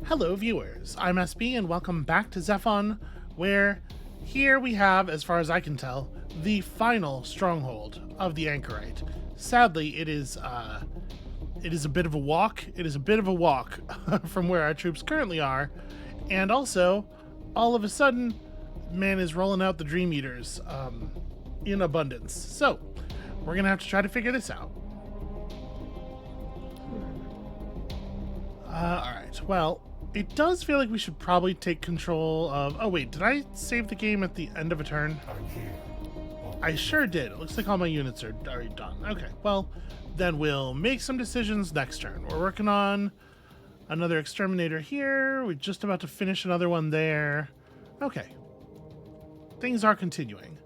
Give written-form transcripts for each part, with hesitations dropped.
Hello viewers, I'm SB and welcome back to ZEPHON, where here we have, as far as I can tell, the final stronghold of the Anchorite. Sadly, it is a bit of a walk. It is a bit of a walk from where our troops currently are, and also, all of a sudden, man is rolling out the Dream Eaters in abundance. So, we're gonna have to try to figure this out. Alright, well, it does feel like we should probably take control of... Oh wait, did I save the game at the end of a turn? I sure did. It looks like all my units are already done. Okay, well, then we'll make some decisions next turn. We're working on another exterminator here. We're just about to finish another one there. Okay. Things are continuing.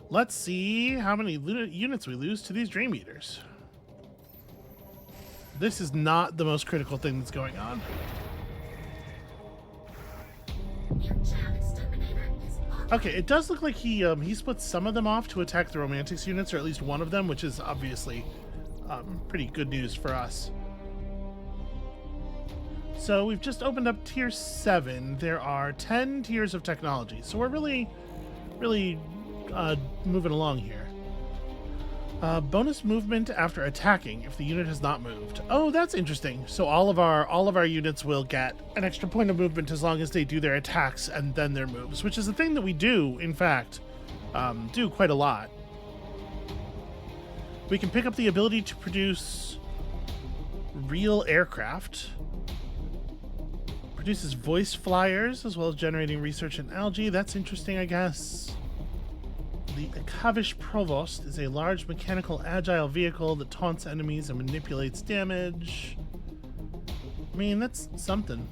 Let's see how many units we lose to these Dream Eaters. This is not the most critical thing that's going on. Okay, it does look like he split some of them off to attack the Romantics units, or at least one of them, which is obviously pretty good news for us. So we've just opened up tier 7. There are 10 tiers of technology, so we're really moving along here. Bonus movement after attacking if the unit has not moved. Oh, that's interesting. So all of our units will get an extra point of movement as long as they do their attacks and then their moves, which is a thing that we do, in fact, do quite a lot. We can pick up the ability to produce real aircraft. Produces voice flyers as well as generating research in algae. That's interesting, I guess. The Kavish Provost is a large mechanical agile vehicle that taunts enemies and manipulates damage. I mean, that's something.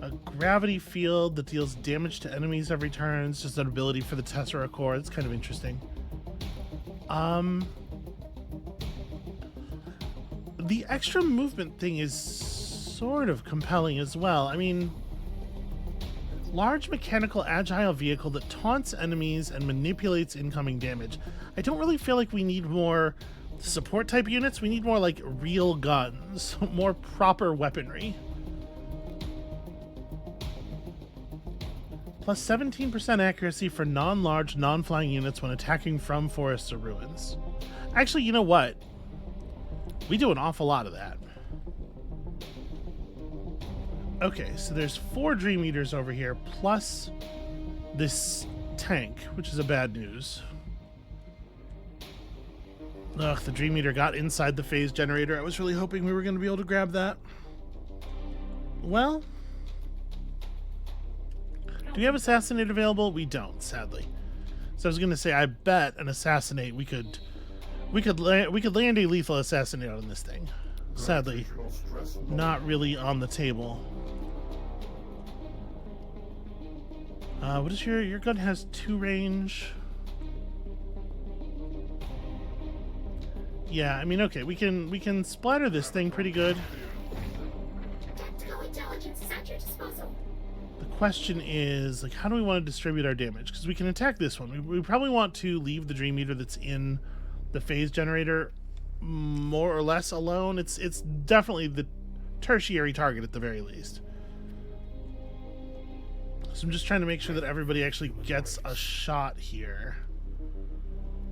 A gravity field that deals damage to enemies every turn. It's just an ability for the Tessera Core. It's kind of interesting. The extra movement thing is sort of compelling as well. I mean... Large mechanical agile vehicle that taunts enemies and manipulates incoming damage. I don't really feel like we need more support type units. We need more like real guns, more proper weaponry. Plus 17% accuracy for non-large, non-flying units when attacking from forests or ruins. Actually, you know what? We do an awful lot of that. Okay, so there's 4 Dream Eaters over here, plus this tank, which is a bad news. Ugh, the Dream Eater got inside the phase generator. I was really hoping we were going to be able to grab that. Well, do we have Assassinate available? We don't, sadly. So I was going to say, I bet an Assassinate we could land a lethal Assassinate on this thing. Sadly, not really on the table. What is your gun has 2 range? Yeah, I mean, okay, we can splatter this thing pretty good. The question is, like, how do we want to distribute our damage? Because we can attack this one. We probably want to leave the Dream Eater that's in the phase generator more or less alone. It's definitely the tertiary target at the very least. So I'm just trying to make sure that everybody actually gets a shot here.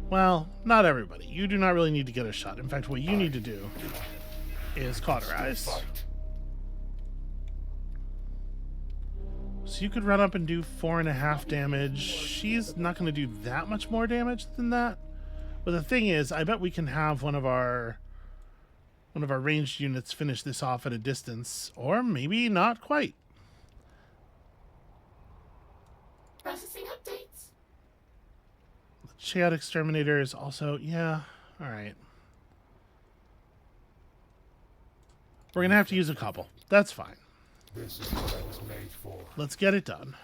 Well, not everybody. You do not really need to get a shot. In fact, what you need to do is cauterize. So you could run up and do 4.5 damage. She's not going to do that much more damage than that. But the thing is, I bet we can have one of our ranged units finish this off at a distance, or maybe not quite. Processing updates. The Chaotic Exterminator is also, yeah, all right. We're gonna have to use a couple. That's fine. This is what I was made for. Let's get it done.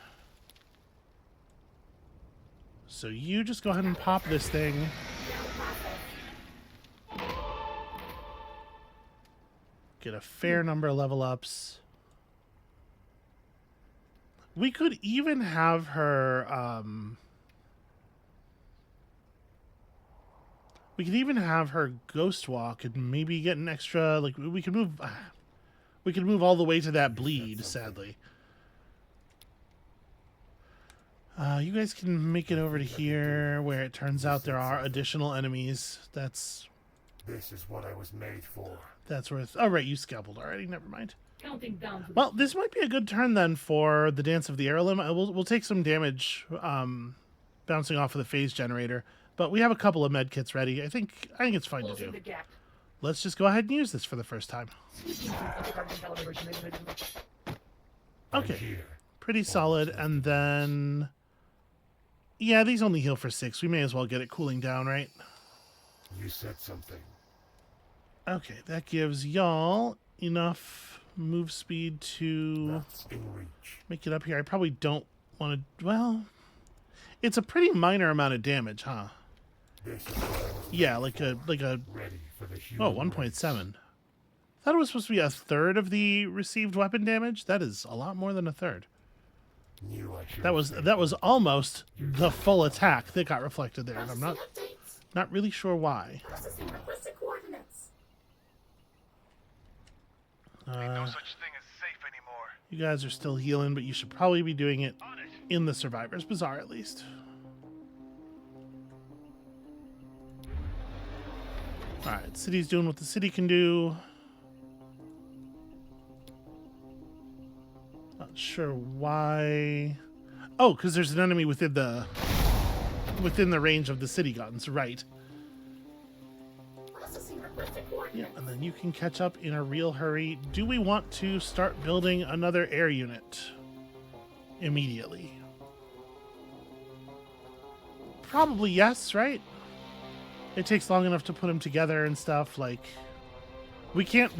So you just go ahead and pop this thing. Get a fair number of level ups. We could even have her We could even have her ghost walk and maybe get an extra, like, we could move all the way to that bleed, sadly. You guys can make it over to here where it turns out there are additional enemies. This is what I was made for. That's worth... Oh, right, you scalpeled already. Never mind. Counting down. Well, this might be a good turn then for the Dance of the Heirloom. We'll take some damage bouncing off of the phase generator. But we have a couple of med kits ready. I think it's fine to do. Let's just go ahead and use this for the first time. Okay. Pretty solid. And then... Yeah, these only heal for 6. We may as well get it cooling down, right? You said something. Okay, that gives y'all enough move speed to That's in reach. make it up here. I probably don't want to... Well, it's a pretty minor amount of damage, huh? This is what I was Yeah, like a... ready for the human Oh, 1.7. Thought it was supposed to be a third of the received weapon damage. That is a lot more than a third. Knew I should That was almost the full attack that got reflected there, and I'm Processing updates. not really sure why. Processing requested coordinates. No such thing as safe anymore. You guys are still healing, but you should probably be doing it On it. in the Survivor's Bazaar at least. Alright, city's doing what the city can do. Not sure why. Oh, because there's an enemy within the range of the city guns, right? Processing requested Yeah, coordinates. and then you can catch up in a real hurry. Do we want to start building another air unit immediately? Probably yes, right? It takes long enough to put them together and stuff. Like, we can't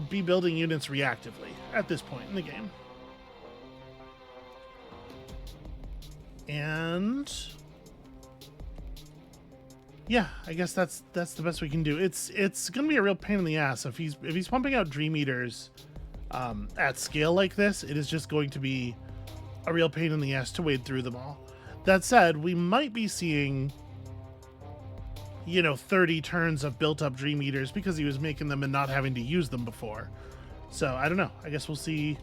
be building units reactively at this point in the game. And yeah, I guess that's the best we can do. It's gonna be a real pain in the ass if he's pumping out Dream Eaters at scale like this. It is just going to be a real pain in the ass to wade through them all. That said, we might be seeing 30 turns of built up Dream Eaters because he was making them and not having to use them before. So I don't know. I guess we'll see.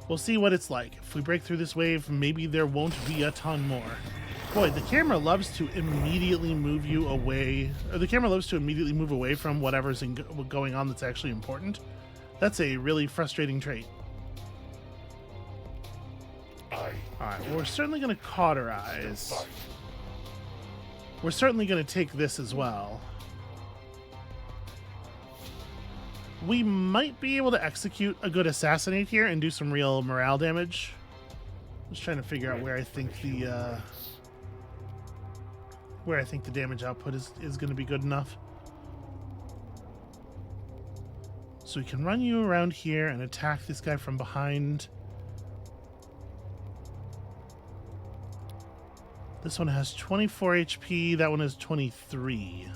We'll see what it's like. If we break through this wave, maybe there won't be a ton more. Boy, the camera loves to immediately move you away. Or the camera loves to immediately move away from whatever's going on that's actually important. That's a really frustrating trait. Alright, well, we're certainly going to cauterize. We're certainly going to take this as well. We might be able to execute a good assassinate here and do some real morale damage. Just trying to figure out where I think the damage output is going to be good enough. So we can run you around here and attack this guy from behind. This one has 24 HP. That one has 23.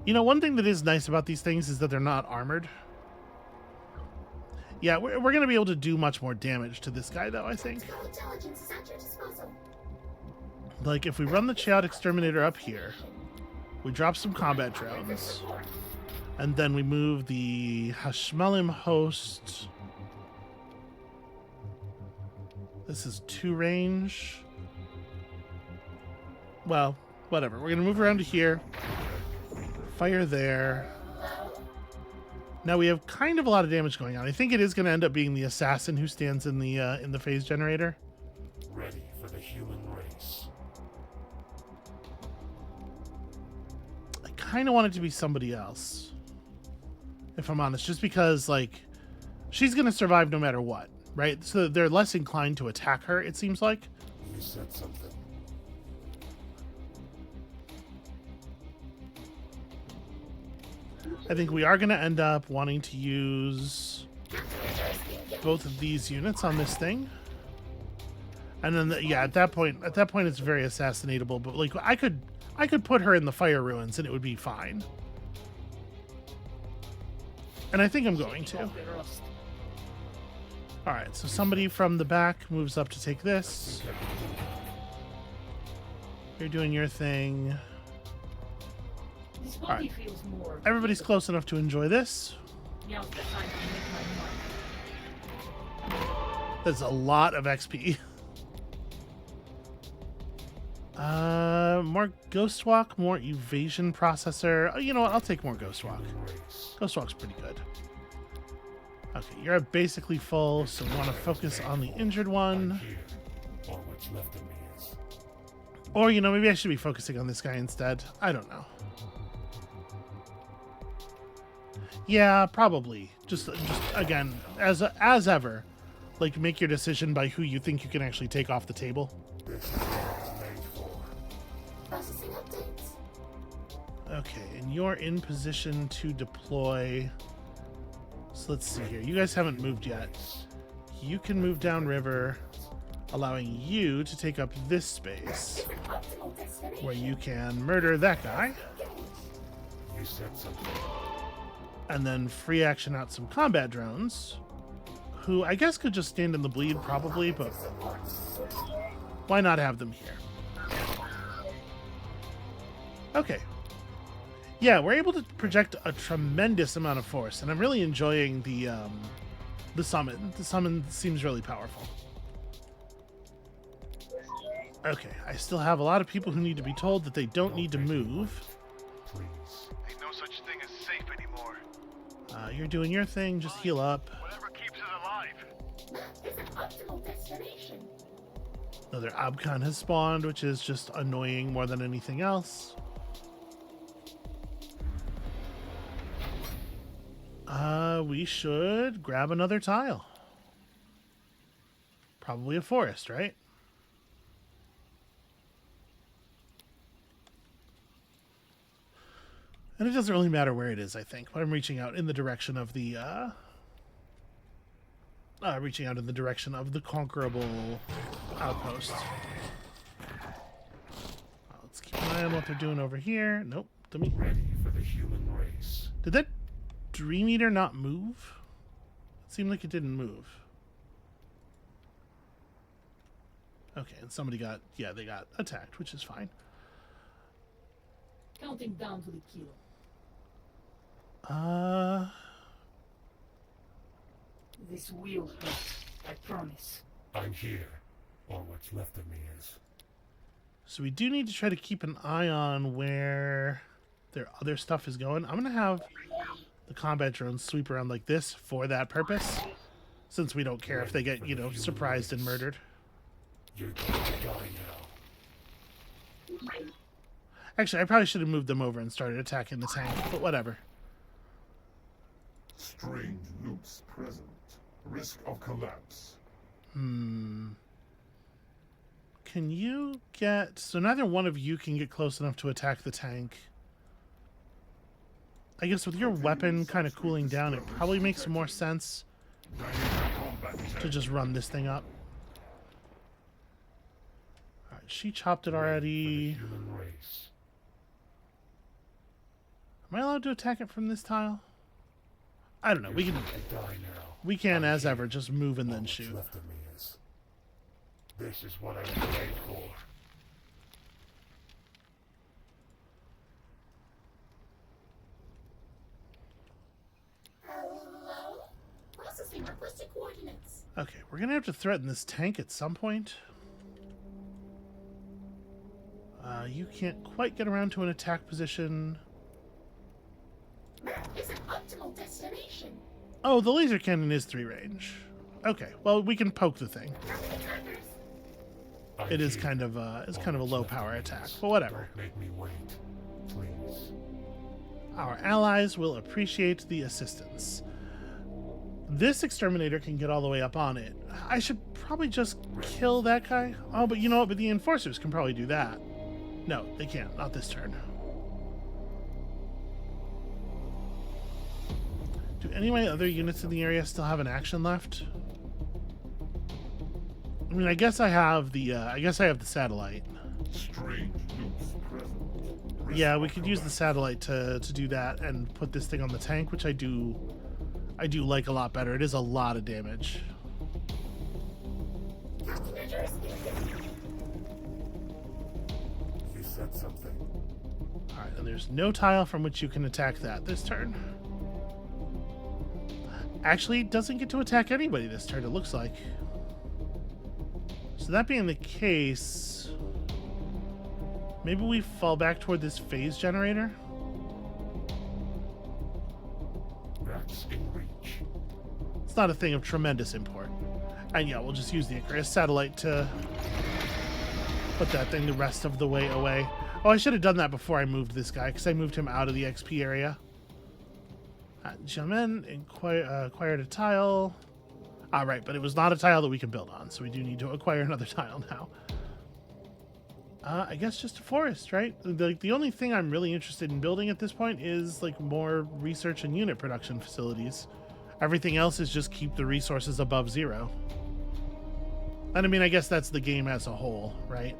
One thing that is nice about these things is that they're not armored. Yeah, we're going to be able to do much more damage to this guy, though, I think. Intelligence is at your disposal. Like, if we run the Chaot Exterminator up here, we drop some combat drones, and then we move the Hashmalim host. This is 2 range. Well, whatever. We're going to move around to here. Fire there. Now we have kind of a lot of damage going on. I think it is going to end up being the assassin who stands in the phase generator. ready for the human race. I kind of want it to be somebody else, if I'm honest, just because, like, she's going to survive no matter what, right? So they're less inclined to attack her, it seems like. You said something. I think we are going to end up wanting to use both of these units on this thing. And then, yeah, at that point, it's very assassinatable. But, like, I could put her in the fire ruins and it would be fine. And I think I'm going to. All right, so somebody from the back moves up to take this. You're doing your thing. This body Alright. feels more. Everybody's close enough to enjoy this. Now's the time to make my mark. That's a lot of XP. More Ghost Walk, more Evasion Processor. Oh, you know what? I'll take more Ghost Walk. Ghost Walk's pretty good. Okay, you're basically full, so we want to focus on the injured one. Here, all what's left of me is. Or, you know, maybe I should be focusing on this guy instead. I don't know. Yeah, probably. Just again, as ever, like, make your decision by who you think you can actually take off the table. This is what it's made for. Processing updates. Okay, and you're in position to deploy. So let's see here. You guys haven't moved yet. You can move downriver, allowing you to take up this space Optimal destination. where you can murder that guy You said something. and then free action out some combat drones, who I guess could just stand in the bleed probably, but why not have them here? Okay. Yeah, we're able to project a tremendous amount of force, and I'm really enjoying the summon. The summon seems really powerful. Okay, I still have a lot of people who need to be told that they don't need to move. Please. Ain't no such thing as safe anymore. You're doing your thing, just heal up. Whatever keeps it alive. Map is an optimal destination. Another Abkhan has spawned, which is just annoying more than anything else. We should grab another tile. Probably a forest, right? And it doesn't really matter where it is, I think, but I'm reaching out in the direction of the conquerable outpost. Let's keep an eye on what they're doing over here. Nope. Ready for the human race. Did that Dream Eater not move? It seemed like it didn't move. Okay, and somebody got, yeah, they got attacked, which is fine. Counting down to the kill. This will hurt, I promise. I'm here. All what's left of me is. So we do need to try to keep an eye on where their other stuff is going. I'm going to have the combat drones sweep around like this for that purpose, since we don't care if they get, you know, surprised and murdered. You're going to die now. Actually, I probably should have moved them over and started attacking the tank, but whatever. Strange loops present. Risk of collapse. Can you get... So neither one of you can get close enough to attack the tank. I guess with your weapon kind of cooling down, it probably makes more sense to just run this thing up. Alright, she chopped it already. Human race. Am I allowed to attack it from this tile? I don't know. We can, Die now. we can as ever, just move and All then what's shoot. left of me is. This is what I was made for. Hello? Processing requested coordinates. Okay, we're gonna have to threaten this tank at some point. You can't quite get around to an attack position. Map is an optimal destination. Oh, the laser cannon is 3 range. Okay, well, we can poke the thing. I'm It is here. kind of a low power attack, but whatever. Don't make me wait. Please. Our allies will appreciate the assistance. This exterminator can get all the way up on it. I should probably just kill that guy. Oh, but you know what? But the enforcers can probably do that. No, they can't. Not this turn. Do any of my other units in the area still have an action left? I mean, I guess I have the satellite. Strange loops present. Yeah, we could use the satellite to do that and put this thing on the tank, which I do like a lot better. It is a lot of damage. Countermeasures. You said something. Alright, and there's no tile from which you can attack that this turn. Actually, it doesn't get to attack anybody this turn, it looks like. So that being the case, maybe we fall back toward this phase generator? That's in reach. It's not a thing of tremendous import. And yeah, we'll just use the Icarus satellite to put that thing the rest of the way away. Oh, I should have done that before I moved this guy, because I moved him out of the XP area. Jump in, acquired a tile. Ah, right, but it was not a tile that we can build on, so we do need to acquire another tile now. I guess just a forest, right? The only thing I'm really interested in building at this point is like more research and unit production facilities. Everything else is just keep the resources above 0. And I mean, I guess that's the game as a whole, right?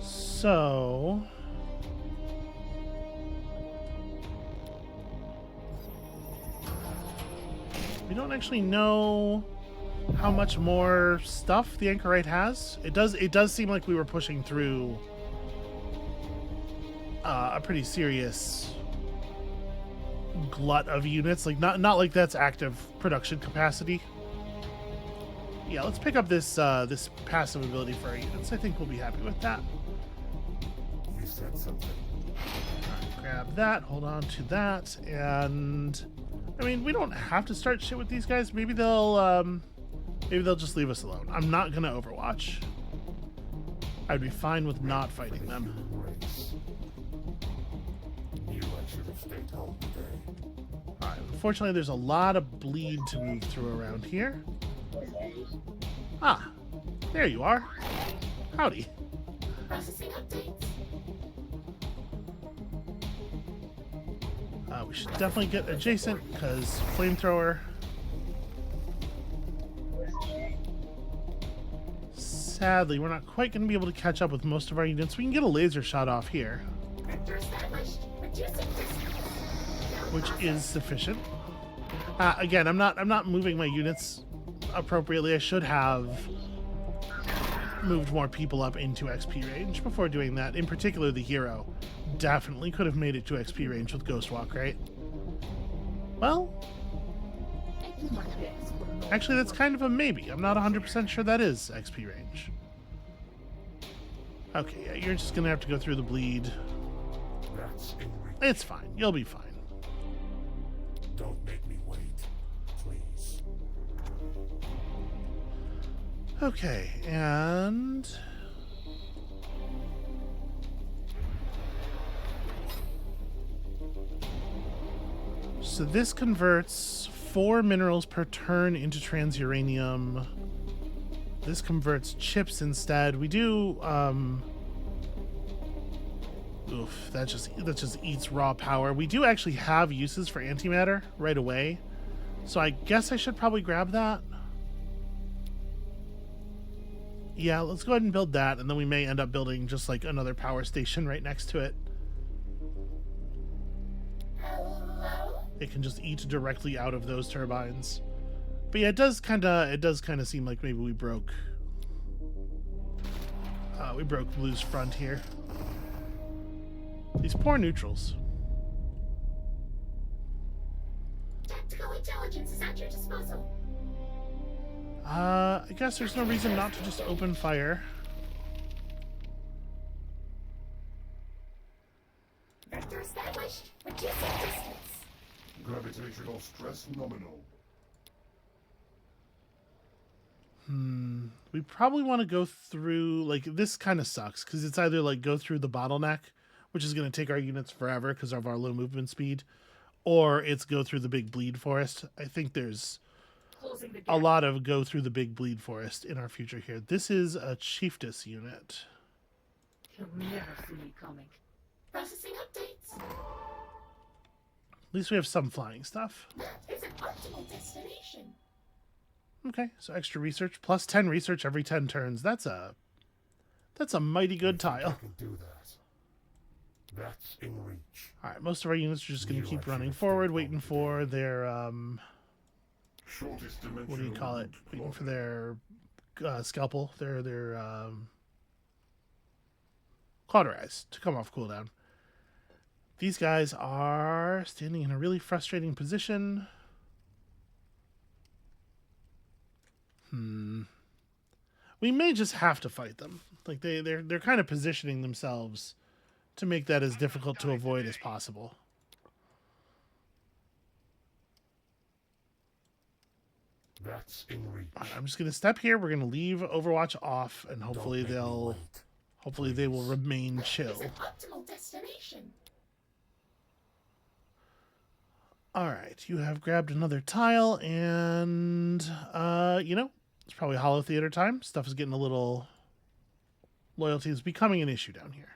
So we don't actually know how much more stuff the Anchorite has. It does seem like we were pushing through a pretty serious glut of units. Like not like that's active production capacity. Yeah, let's pick up this this passive ability for our units. I think we'll be happy with that. You said something. Alright, grab that, hold on to that, and I mean, we don't have to start shit with these guys. Maybe they'll just leave us alone. I'm not gonna Overwatch. I'd be fine with not fighting them. Race. You I should have stayed home today. Alright, unfortunately there's a lot of bleed to move through around here. Ah, there you are. Howdy. Processing updates. We should definitely get adjacent, because flamethrower. Sadly, we're not quite going to be able to catch up with most of our units. We can get a laser shot off here, Vector established. Reducing distance. which is sufficient. Again, I'm not moving my units appropriately. I should have moved more people up into XP range before doing that. In particular, the hero definitely could have made it to XP range with Ghostwalk, right? Well, actually, that's kind of a maybe. I'm not 100% sure that is XP range. Okay, yeah, you're just gonna have to go through the bleed. That's in reach. It's fine. You'll be fine. Don't make me wait, please. Okay, and so this converts 4 minerals per turn into transuranium. This converts chips instead. We do oof, that just eats raw power. We do actually have uses for antimatter right away. So I guess I should probably grab that. Yeah, let's go ahead and build that, and then we may end up building just like another power station right next to it. Hello? It can just eat directly out of those turbines. But yeah, it does kind of seem like maybe we broke Blue's front here. These poor neutrals. Tactical intelligence is at your disposal. I guess there's no reason not to just open fire. Vector established. Reducing distance. Gravitational stress nominal. We probably want to go through, like, this kind of sucks, because it's either, like, go through the bottleneck, which is going to take our units forever because of our low movement speed, or it's go through the big bleed forest. I think there's Closing the a gap. lot of go through the big bleed forest in our future here. This is a chiefess unit. He'll never see me coming. Processing updates. At least we have some flying stuff. That is an optimal destination. Okay, so extra research, plus 10 research every 10 turns. That's a mighty good I tile. can do that. That's in reach. All right, most of our units are just going You to keep actually running stayed forward, home waiting for their Shortest dimension. what do you call it? Waiting for their scalpel, their Cauterize to come off cooldown. These guys are standing in a really frustrating position. We may just have to fight them. Like they're kind of positioning themselves to make that as difficult to avoid as possible. That's in reach. All right, I'm just gonna step here. We're gonna leave Overwatch off, and hopefully Don't make me wait. hopefully they will remain chill. Is an optimal destination. All right, you have grabbed another tile, and you know, it's probably Hollow Theater time. Stuff is getting a little. Loyalty is becoming an issue down here.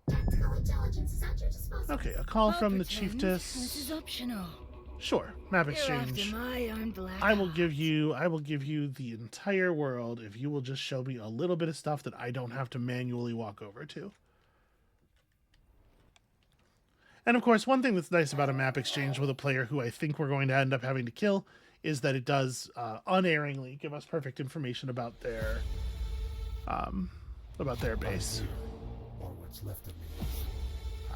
Tactical intelligence is at your disposal. Okay, a call from the This chiefess. is optional. Sure, map You're after exchange. my own black. I will give you the entire world if you will just show me a little bit of stuff that I don't have to manually walk over to. And of course, one thing that's nice about a map exchange with a player who I think we're going to end up having to kill is that it does unerringly give us perfect information about their base. Or what's left of me.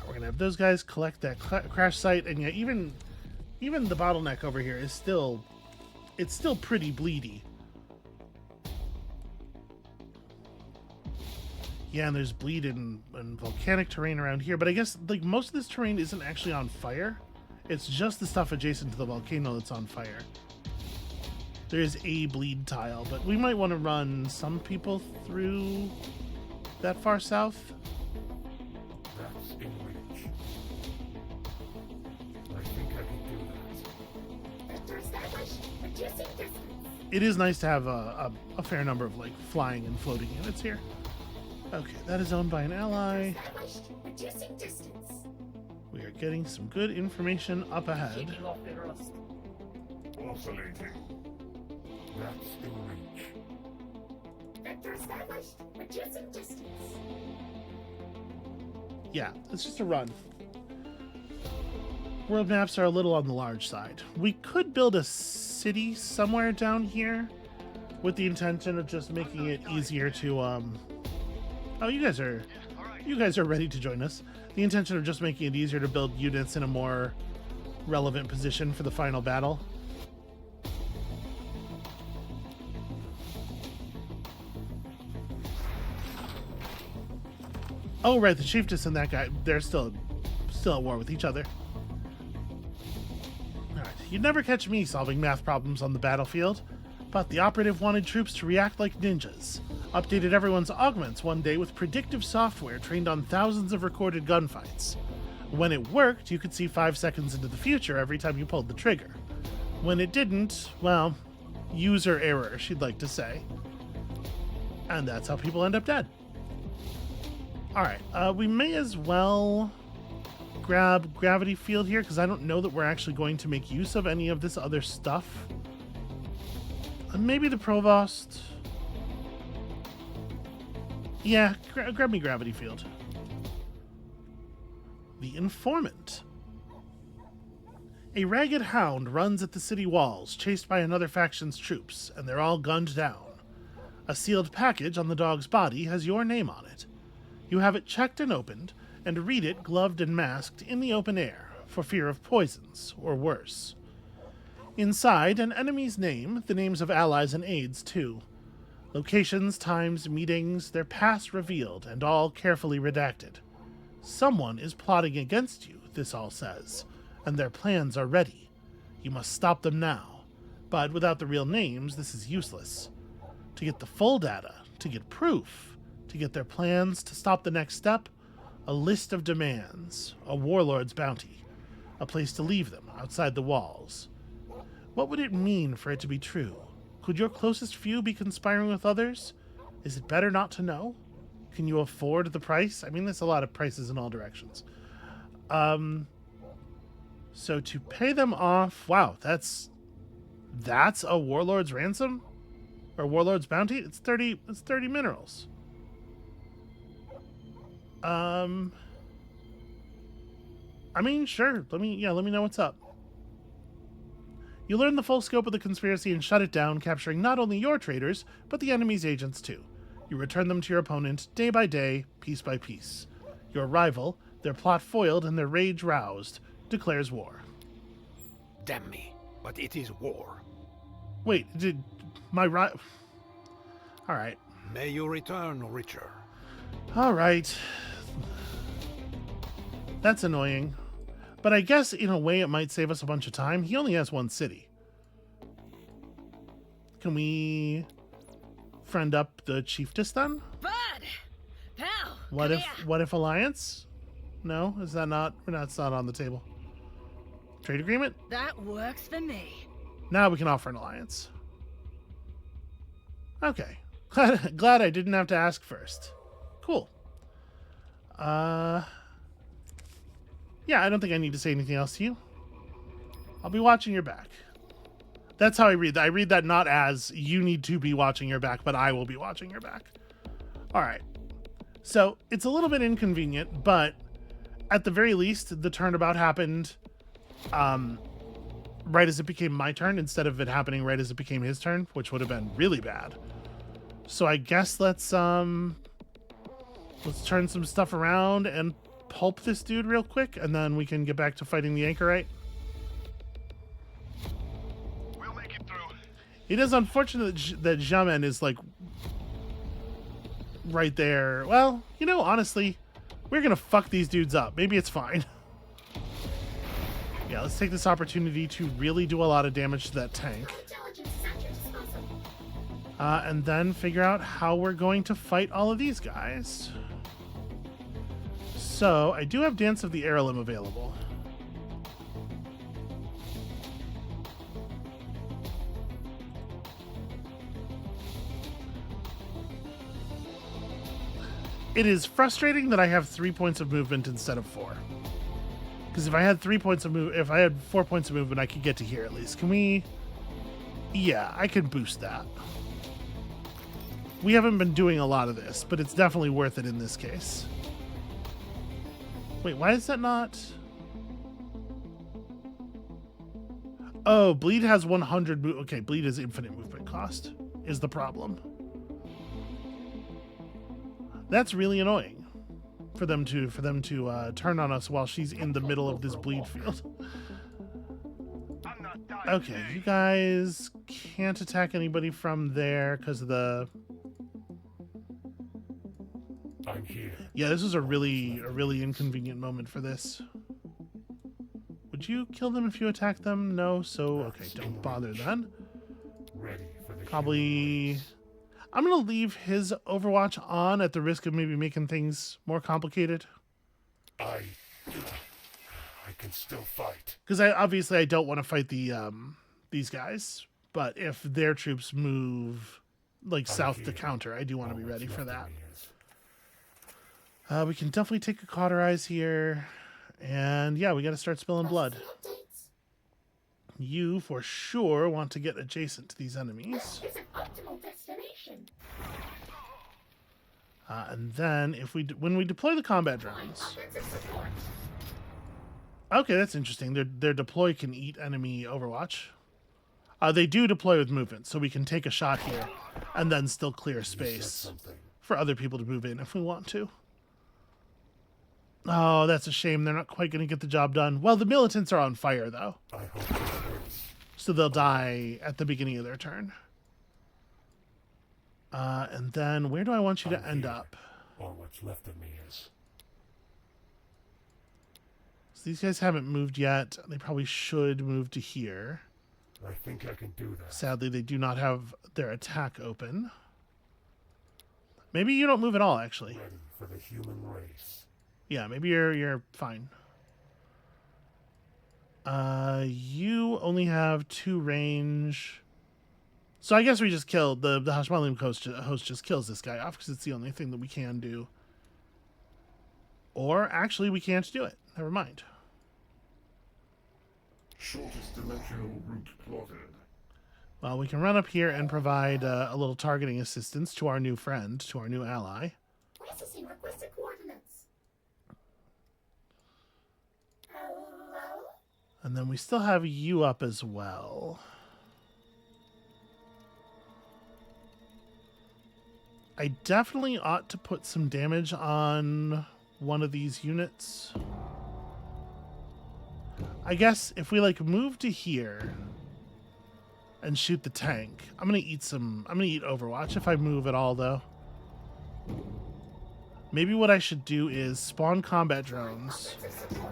We're gonna have those guys collect that crash site, and yeah, even the bottleneck over here is still pretty bleedy. Yeah, and there's bleed and volcanic terrain around here, but I guess like most of this terrain isn't actually on fire. It's just the stuff adjacent to the volcano that's on fire. There is a bleed tile, but we might want to run some people through that far south. That's in reach. I think I can do that. Vector established. Reducing distance. It is nice to have a fair number of like flying and floating units here. Okay, that is owned by an ally. Established. Reducing distance. We are getting some good information up ahead. Shaking off the rust. Oscillating. That's in reach. Vector established. Reducing distance. Yeah, it's just a run. World maps are a little on the large side. We could build a city somewhere down here with the intention of just making it easier to Oh, you guys are ready to join us. The intention of just making it easier to build units in a more relevant position for the final battle. Oh, right, the chiefess and that guy, they're still at war with each other. Alright, you'd never catch me solving math problems on the battlefield, but the operative wanted troops to react like ninjas. Updated everyone's augments one day with predictive software trained on thousands of recorded gunfights. When it worked, you could see 5 seconds into the future every time you pulled the trigger. When it didn't, well, user error, she'd like to say. And that's how people end up dead. Alright, we may as well grab gravity field here, because I don't know that we're actually going to make use of any of this other stuff. Maybe the provost. Yeah, grab me gravity field. The informant. A ragged hound runs at the city walls, chased by another faction's troops, and they're all gunned down. A sealed package on the dog's body has your name on it. You have it checked and opened, and read it gloved and masked in the open air, for fear of poisons, or worse. Inside, an enemy's name, the names of allies and aides, too. Locations, times, meetings, their past revealed, and all carefully redacted. Someone is plotting against you, this all says, and their plans are ready. You must stop them now. But without the real names, this is useless. To get the full data, to get proof, to get their plans, to stop the next step, a list of demands, a warlord's bounty, a place to leave them outside the walls. What would it mean for it to be true? Could your closest few be conspiring with others? Is it better not to know? Can you afford the price? I mean, there's a lot of prices in all directions. So to pay them off, wow, that's a warlord's ransom? Or warlord's bounty? It's 30 minerals. I mean, sure. Let me know what's up. You learn the full scope of the conspiracy and shut it down, capturing not only your traitors, but the enemy's agents too. You return them to your opponent, day by day, piece by piece. Your rival, their plot foiled and their rage roused, declares war. Damn me, but it is war. Wait, did my Alright. May you return richer. Alright. That's annoying. But I guess, in a way, it might save us a bunch of time. He only has one city. Can we friend up the chiefess then? Bud! Pal! What if alliance? No? Is that not? That's not on the table. Trade agreement? That works for me. Now we can offer an alliance. Okay. Glad I didn't have to ask first. Cool. Yeah, I don't think I need to say anything else to you. I'll be watching your back. That's how I read that. I read that not as you need to be watching your back, but I will be watching your back. All right. So it's a little bit inconvenient, but at the very least, the turnabout happened right as it became my turn instead of it happening right as it became his turn, which would have been really bad. So I guess let's turn some stuff around and pulp this dude real quick, and then we can get back to fighting the anchorite. We'll make it through. It is unfortunate that Jamin is like right there. Well, you know, honestly, we're gonna fuck these dudes up. Maybe it's fine. Yeah, let's take this opportunity to really do a lot of damage to that tank. Intelligence is at your disposal. And then figure out how we're going to fight all of these guys. So, I do have Dance of the Heirloom available. It is frustrating that I have 3 points of movement instead of 4. Because if I had 4 points of movement, I could get to here at least. Can we? Yeah, I could boost that. We haven't been doing a lot of this, but it's definitely worth it in this case. Wait, why is that not? Oh, bleed has 100 okay, bleed is infinite movement cost is the problem. That's really annoying for them to turn on us while she's in the middle of this bleed field. I'm not dying Okay, today. you guys can't attack anybody from there because of the. I'm here. Yeah, this is a really inconvenient moment for this. Would you kill them if you attack them? No, so okay, don't bother then. Ready for the Probably. I'm gonna leave his Overwatch on at the risk of maybe making things more complicated. I can still fight. Because I don't want to fight the these guys, but if their troops move like south to counter, I do want to be ready for that. We can definitely take a cauterize here, and yeah, we got to start spilling blood. Updates. You for sure want to get adjacent to these enemies, Is an optimal destination. and then when we deploy the combat drones. Offensive support. Okay, that's interesting. Their deploy can eat enemy Overwatch. They do deploy with movement, so we can take a shot here and then still clear space Something. for other people to move in if we want to. Oh, that's a shame. They're not quite going to get the job done. Well, the militants are on fire, though, I hope it works. so they'll die at the beginning of their turn. And then where do I want you to end up? All what's left of me is. So these guys haven't moved yet. They probably should move to here. I think I can do that. Sadly, they do not have their attack open. Maybe you don't move at all, actually. Ready for the human race. Yeah, maybe you're fine. You only have 2 range. So I guess we just killed the Hashmalim host just kills this guy off because it's the only thing that we can do. Or actually we can't do it. Never mind. Shortest dimensional route plotted. Well, we can run up here and provide a little targeting assistance to our new friend, to our new ally. Processing requested coordinates. Hello? And then we still have you up as well. I definitely ought to put some damage on one of these units. I guess if we like move to here and shoot the tank, I'm gonna eat Overwatch if I move at all though. Maybe what I should do is spawn combat drones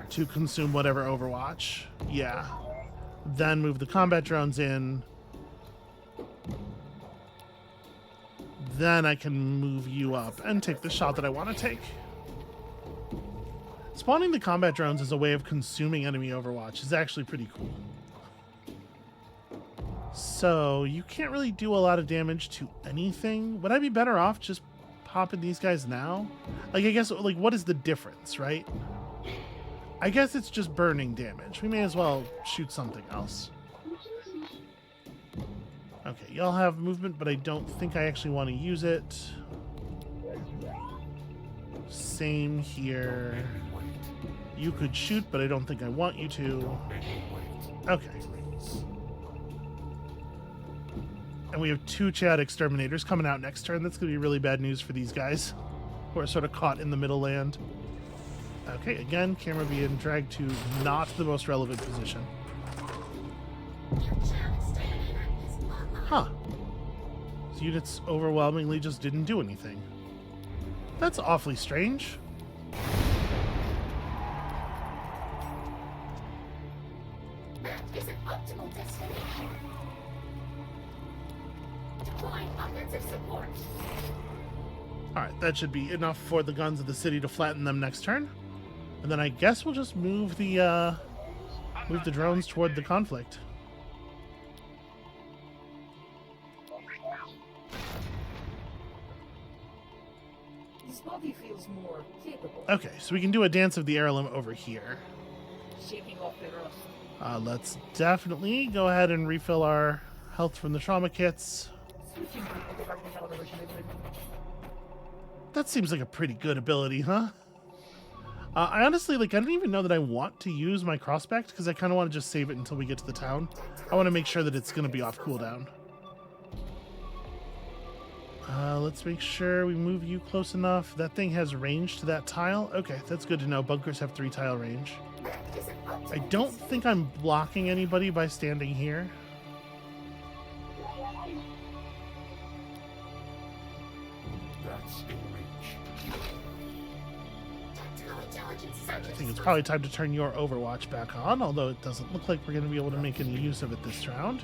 to consume whatever Overwatch. Yeah. Then move the combat drones in. Then I can move you up and take the shot that I want to take. Spawning the combat drones as a way of consuming enemy Overwatch is actually pretty cool. So you can't really do a lot of damage to anything. Would I be better off just popping these guys now? Like, I guess, like, what is the difference, right? I guess it's just burning damage. We may as well shoot something else. Okay, y'all have movement, but I don't think I actually want to use it. Same here. You could shoot, but I don't think I want you to. Okay. And we have 2 Chad exterminators coming out next turn. That's going to be really bad news for these guys who are sort of caught in the middle land. Okay, again, camera being dragged to not the most relevant position. Huh. These units overwhelmingly just didn't do anything. That's awfully strange. That is an optimal destination. Deploying offensive support. Alright, that should be enough for the guns of the city to flatten them next turn. And then I guess we'll just move the drones toward the conflict. This body feels more capable. Okay, so we can do a dance of the heirloom over here. Shaking off the rust. Let's definitely go ahead and refill our health from the trauma kits. Switching to automatic calibration equipment. That seems like a pretty good ability, huh? I honestly, like, I don't even know that I want to use my crossback because I kind of want to just save it until we get to the town. I want to make sure that it's going to be off cooldown. Let's make sure we move you close enough. That thing has range to that tile. Okay, that's good to know. Bunkers have 3 tile range. I don't think I'm blocking anybody by standing here. That's in reach. Tactical intelligence is I under think it's assault. probably time to turn your Overwatch back on, although it doesn't look like we're going to be able to make any use of it this round.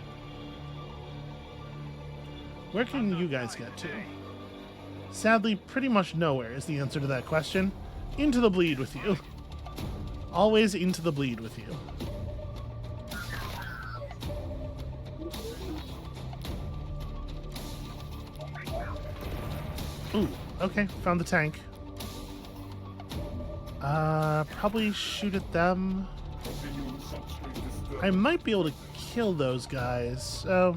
Where can you guys get to? Sadly, pretty much nowhere is the answer to that question. Into the bleed with you. Always into the bleed with you. Ooh, okay, found the tank. Probably shoot at them. Continuing substrate disturbance. I might be able to kill those guys, so...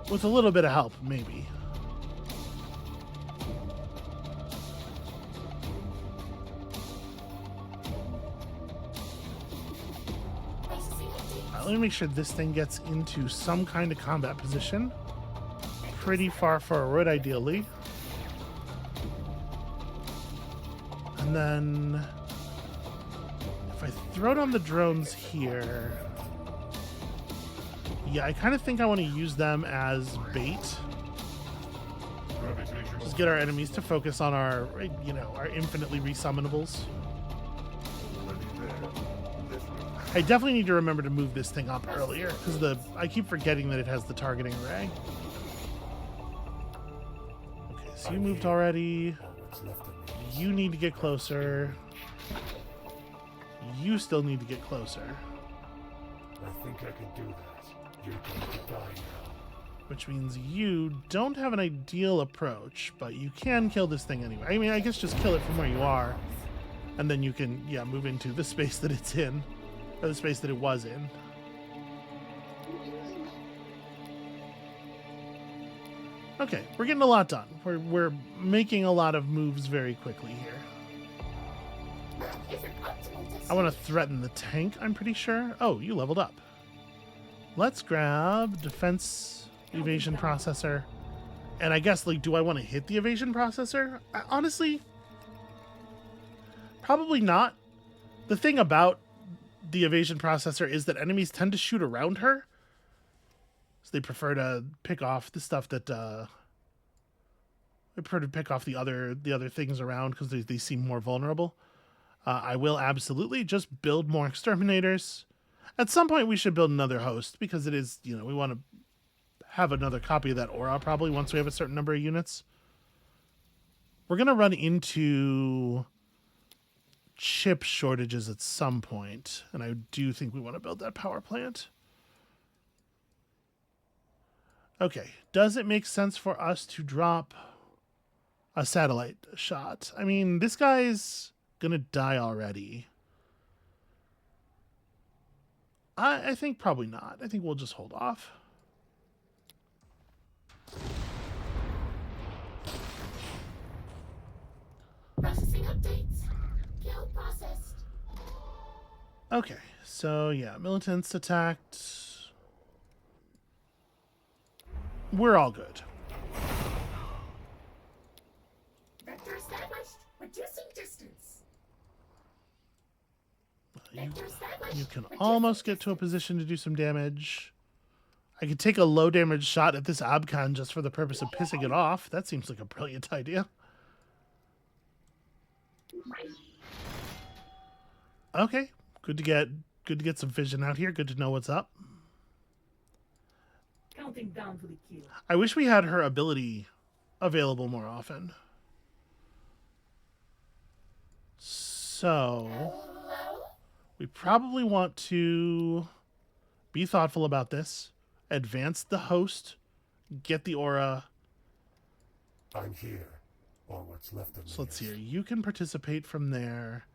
with a little bit of help, maybe. Let me make sure this thing gets into some kind of combat position. Pretty far forward, ideally. And then... if I throw down the drones here... yeah, I kind of think I want to use them as bait. Gravitational Just get our enemies to focus on our, you know, our infinitely resummonables. already there. Lift. I definitely need to remember to move this thing up earlier, because I keep forgetting that it has the targeting array. Okay, so you moved already. What's left of me? You need to get closer. You still need to get closer. I think I can do that. You're going to die now. Which means you don't have an ideal approach, but you can kill this thing anyway. I mean, I guess just kill it from where you are, and then you can, yeah, move into the space that it's in, or the space that it was in. Okay, we're getting a lot done. We're making a lot of moves very quickly here. That is an optimal destination. I want to threaten the tank, I'm pretty sure. Oh, you leveled up. Let's grab defense evasion processor. And I guess, like, do I want to hit the evasion processor? Honestly, probably not. The thing about the evasion processor is that enemies tend to shoot around her. So they prefer to pick off the stuff that, they prefer to pick off the other things around because they seem more vulnerable. I will absolutely just build more exterminators. At some point we should build another host because it is, you know, we want to have another copy of that aura probably once we have a certain number of units. We're going to run into chip shortages at some point, and I do think we want to build that power plant. Okay, does it make sense for us to drop a satellite shot? I mean, this guy's going to die already. I think probably not. I think we'll just hold off. Processing updates. Kill processed. Okay, so yeah, militants attacked. We're all good. Vector established. Reducing distance. You can almost get to a position to do some damage. I could take a low damage shot at this Abkhan just for the purpose of pissing it off. That seems like a brilliant idea. Okay, good to get some vision out here. Good to know what's up. Counting down to the kill. I wish we had her ability available more often. So we probably want to be thoughtful about this. Advance the host, get the aura. I'm here, or what's left of me. So let's see here. You can participate from there.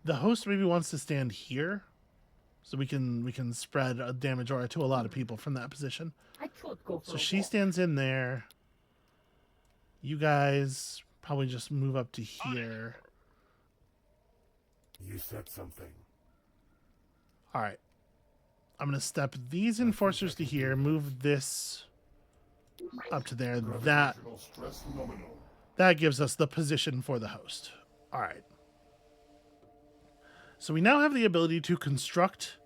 The host maybe wants to stand here, so we can spread a damage aura to a lot of people from that position. I could go for So a she walk. stands in there. You guys probably just move up to here. You said something. All right. I'm going to step these enforcers to here, move this up to there. That gives us the position for the host. All right. So we now have the ability to construct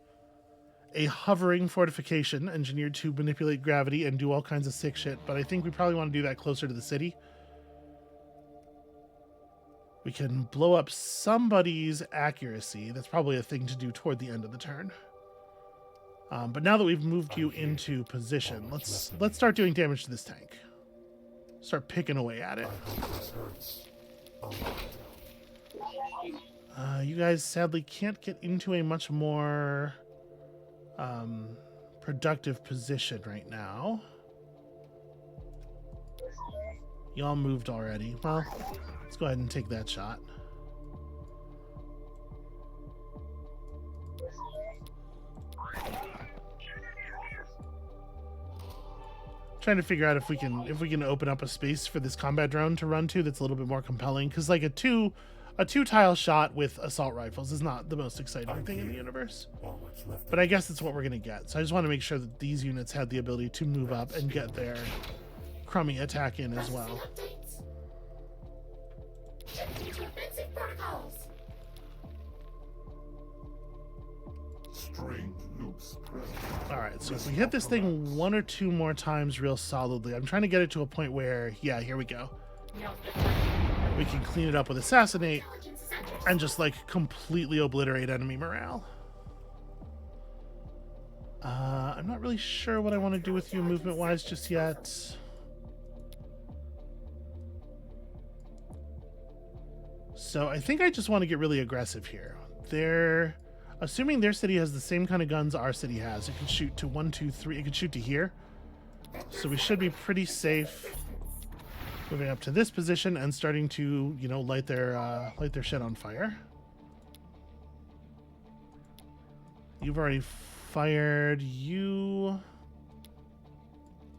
a hovering fortification engineered to manipulate gravity and do all kinds of sick shit, but I think we probably want to do that closer to the city. We can blow up somebody's accuracy. That's probably a thing to do toward the end of the turn. But now that we've moved you into position, let's start doing damage to this tank. Start picking away at it. You guys sadly can't get into a much more productive position right now. Y'all moved already. Well, let's go ahead and take that shot. Trying to figure out if we can open up a space for this combat drone to run to that's a little bit more compelling, because like a two tile shot with assault rifles is not the most exciting thing in the universe. But I guess it's what we're gonna get. So I just want to make sure that these units had the ability to move up and get their crummy attack in as well. Shifting to offensive protocols. Strange loops present. All right, so if we hit this thing one or two more times real solidly, I'm trying to get it to a point where, yeah, here we go. We can clean it up with Assassinate Intelligence is under and just like completely obliterate enemy morale. I'm not really sure what I want to do with you movement-wise just yet. So I think I just want to get really aggressive here. Assuming their city has the same kind of guns our city has, it can shoot to 1, 2, 3. It can shoot to here. So we should be pretty safe. Moving up to this position and starting to, you know, light their shit on fire. You've already fired. You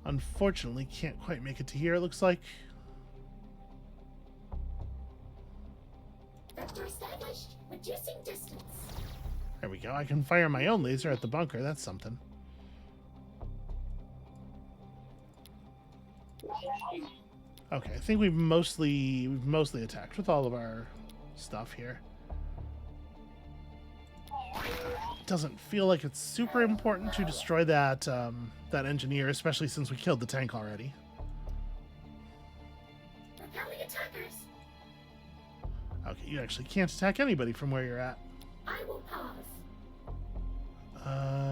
unfortunately can't quite make it to here, it looks like. Vector established. Reducing distance. There we go. I can fire my own laser at the bunker. That's something. Okay, I think we've mostly attacked with all of our stuff here. Doesn't feel like it's super important to destroy that that engineer, especially since we killed the tank already. Repelling attackers. Okay, you actually can't attack anybody from where you're at. I will pause.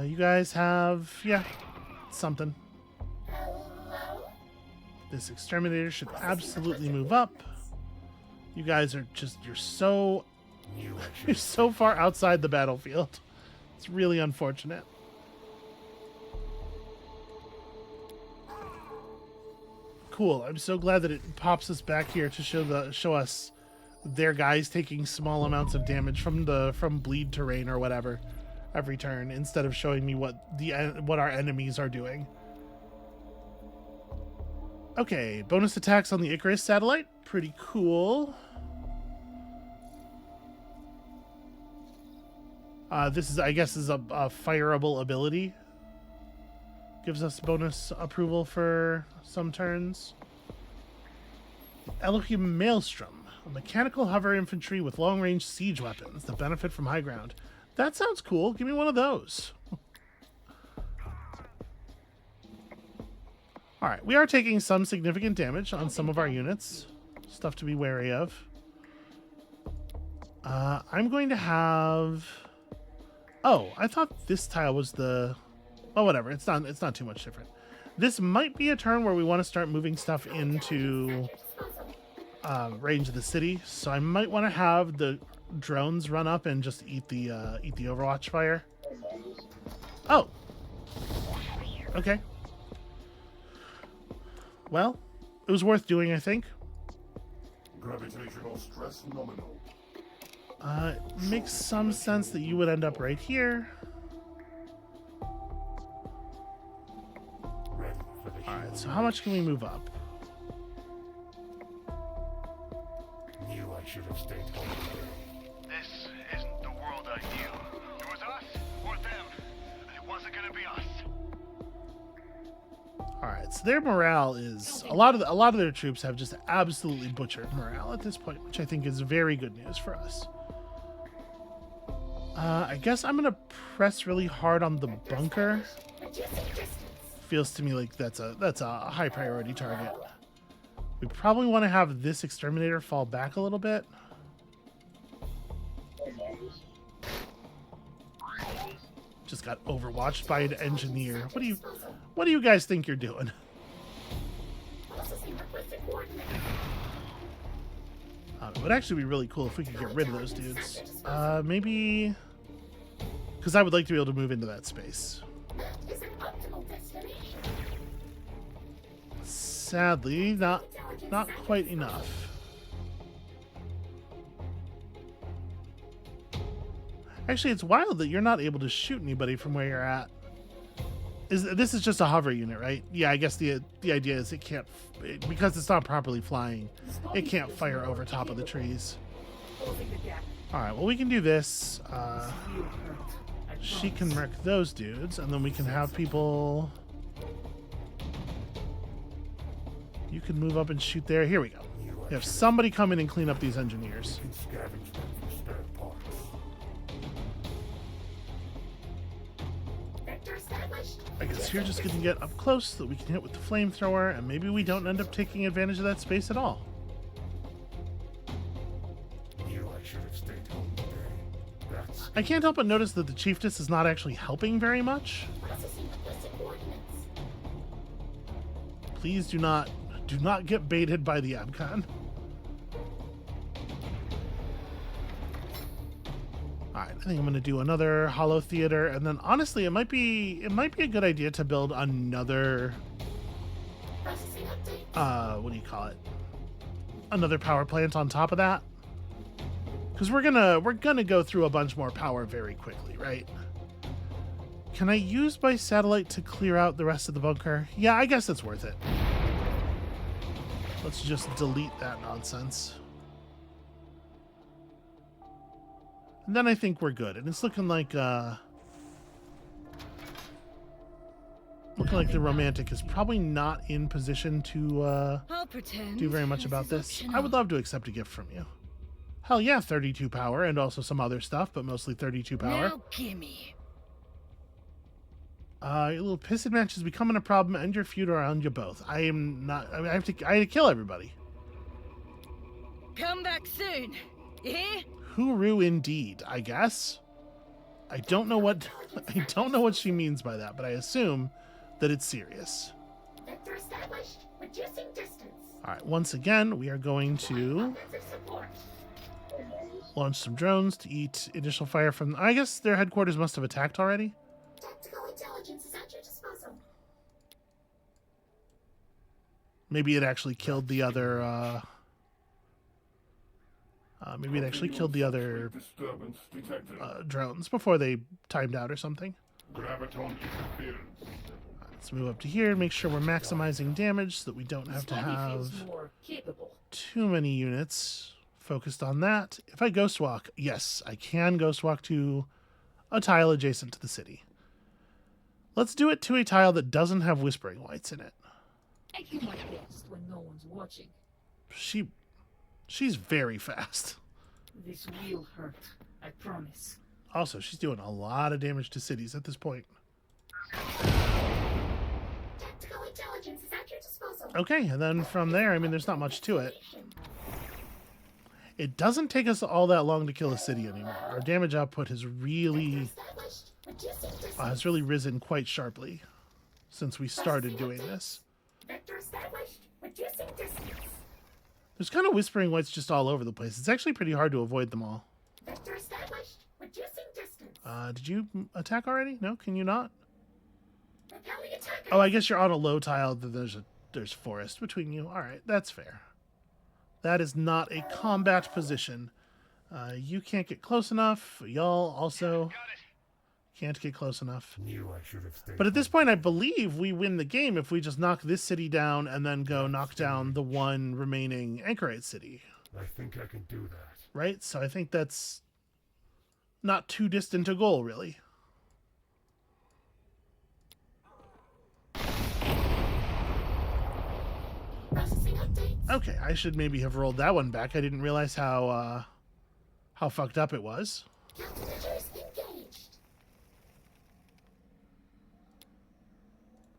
You guys have, yeah, something. Hello? This exterminator should absolutely move up. You guys are just, you're so far outside the battlefield. It's really unfortunate. Cool. I'm so glad that it pops us back here to show us their guys taking small amounts of damage from bleed terrain or whatever every turn, instead of showing me what our enemies are doing. Okay, bonus attacks on the Icarus satellite. Pretty cool. This is, I guess, is a fireable ability. Gives us bonus approval for some turns. Elohim Maelstrom, a mechanical hover infantry with long-range siege weapons that benefit from high ground. That sounds cool. Give me one of those. All right, we are taking some significant damage on some of our units. Stuff to be wary of. I'm going to have... Oh, I thought this tile was the... Oh, whatever. It's not too much different. This might be a turn where we want to start moving stuff into range of the city. So I might want to have the drones run up and just eat the Overwatch fire. Oh. Okay. Well, it was worth doing, I think. Gravitational stress nominal. It makes some sense that you would end up right here. Alright, so how much can we move up? Knew I should have stayed home today. This isn't the world I knew. It was us or them, and it wasn't gonna be us. Alright, so their morale is... A lot of their troops have just absolutely butchered morale at this point, which I think is very good news for us. I guess I'm gonna press really hard on the bunker. Adjusting distance. Feels to me like that's a high priority target. We probably want to have this exterminator fall back a little bit. Just got overwatched by an engineer. What do you guys think you're doing? Processing requested coordinates. It would actually be really cool if we could get rid of those dudes. Maybe... Because I would like to be able to move into that space. That is an optimal destination. Sadly, not quite enough. Actually, it's wild that you're not able to shoot anybody from where you're at. This is just a hover unit, right? Yeah, I guess the idea is it can't, because it's not properly flying, it can't fire over top of the trees. Closing the gap. All right, well, we can do this. This will hurt. I She can promise. wreck those dudes, and then we can have people... You can move up and shoot there. Here we go. We have somebody come in and clean up these engineers. Can scavenge them for spare parts. Vector established. I guess you're just going to get up close so that we can hit with the flamethrower, and maybe we don't end up taking advantage of that space at all. Knew I should have stayed home today. That's I can't help but notice that the Chiefess is not actually helping very much. Processing requested coordinates. Please do not get baited by the Abcon. Alright, I think I'm gonna do another Hollow Theater, and then honestly it might be a good idea to build another Processing update. what do you call it? Another power plant on top of that. Because we're gonna go through a bunch more power very quickly, right? Can I use my satellite to clear out the rest of the bunker? Yeah, I guess it's worth it. Let's just delete that nonsense. And then I think we're good. And it's looking like the romantic is probably not in position to I'll pretend. do very much about is this. optional. I would love to accept a gift from you. Hell yeah, 32 power and also some other stuff, but mostly 32 power. Now gimme. Your little pissed match is becoming a problem, and your feud around you both. I am not. I have to kill everybody. Come back soon. You hear? Hooroo indeed, I guess. I don't know what she means by that, but I assume that it's serious. Vector established. Reducing distance. All right, once again, we are going to Offensive support. launch some drones to eat initial fire from. I guess their headquarters must have attacked already. Tactical intelligence is at your disposal. Maybe it actually killed the other. Maybe it actually killed the other Disturbance detected. drones before they timed out or something. Graviton interference. Let's move up to here and make sure we're maximizing damage so that we don't have to This body have feels more capable. too many units focused on that. If I ghost walk, yes, I can ghost walk to a tile adjacent to the city. Let's do it to a tile that doesn't have Whispering Whites in it. I do my best when no one's watching. She's very fast. This will hurt. I promise. Also, she's doing a lot of damage to cities at this point. Tactical intelligence is at your disposal. Okay, and then from there, I mean, there's not much to it. It doesn't take us all that long to kill a city anymore. Our damage output has really, Established. Reducing distance. has really risen quite sharply since we started doing this. Vector established. Reducing distance. There's kind of Whispering Whites just all over the place. It's actually pretty hard to avoid them all. Vector established. Reducing distance. Did you attack already? No, can you not? Repelling attack. Oh, I guess you're on a low tile. There's forest between you. All right, that's fair. That is not a combat position. You can't get close enough. Y'all also can't get close enough. Knew I should have stayed. But at this point, I believe we win the game if we just knock this city down and then go knock down the one remaining Anchorite city. I think I can do that. Right? So I think that's not too distant a goal, really. Processing updates. Okay, I should maybe have rolled that one back. I didn't realize how fucked up it was. Countermeasures engaged.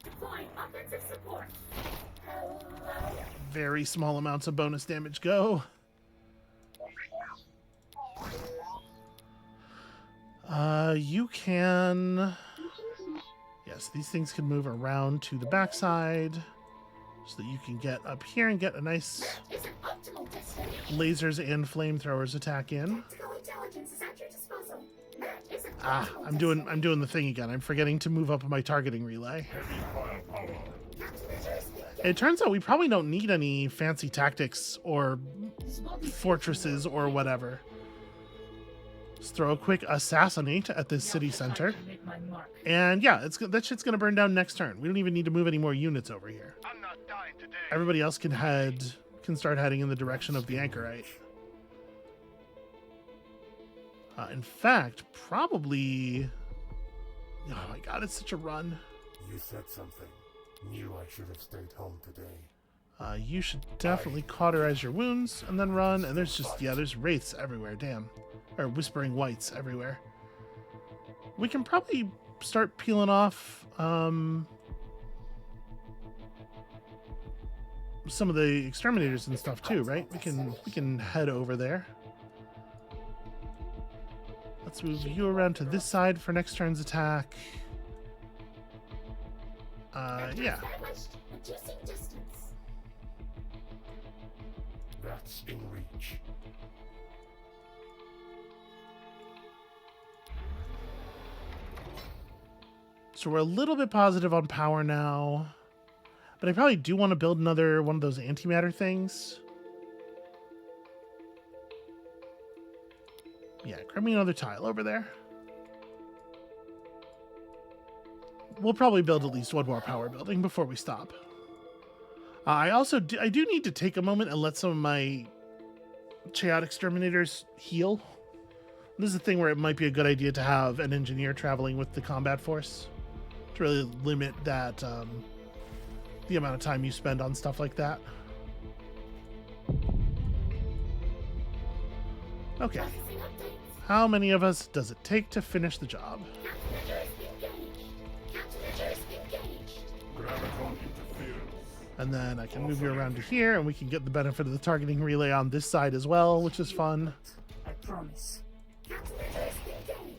Deploying offensive support. Very small amounts of bonus damage go. You can... Yes, these things can move around to the backside so that you can get up here and get a nice Is an optimal destination. lasers and flamethrowers attack in. Tactical intelligence is at your disposal. That is an Ah, optimal I'm doing the thing again. I'm forgetting to move up my targeting relay. Heavy firepower. Countermeasures engaged. It turns out we probably don't need any fancy tactics or This body feels fortresses more or whatever. Let's throw a quick assassinate at this city center. Make my mark. And yeah, that shit's gonna burn down next turn. We don't even need to move any more units over here. I'm not dying today. Everybody else can start heading in the direction of the Anchorite. In fact, probably... Oh my god, it's such a run. You said something. Knew I should have stayed home today. You should definitely cauterize your wounds and then run. And there's wraiths everywhere, damn. Or Whispering Whites everywhere. We can probably start peeling off some of the exterminators and stuff too, right? We can head over there. Let's move you around to this side for next turn's attack. Yeah. Established. Reducing distance. That's in reach. So we're a little bit positive on power now. But I probably do want to build another one of those antimatter things. Yeah, grab me another tile over there. We'll probably build at least one more power building before we stop. I do need to take a moment and let some of my chaotic exterminators heal. This is a thing where it might be a good idea to have an engineer traveling with the combat force to really limit that the amount of time you spend on stuff like that. Okay. Processing updates. How many of us does it take to finish the job? Countermeasures engaged. Countermeasures engaged. Graviton interference. And then I can move you around to here, and we can get the benefit of the targeting relay on this side as well, which is fun. I promise. Countermeasures engaged.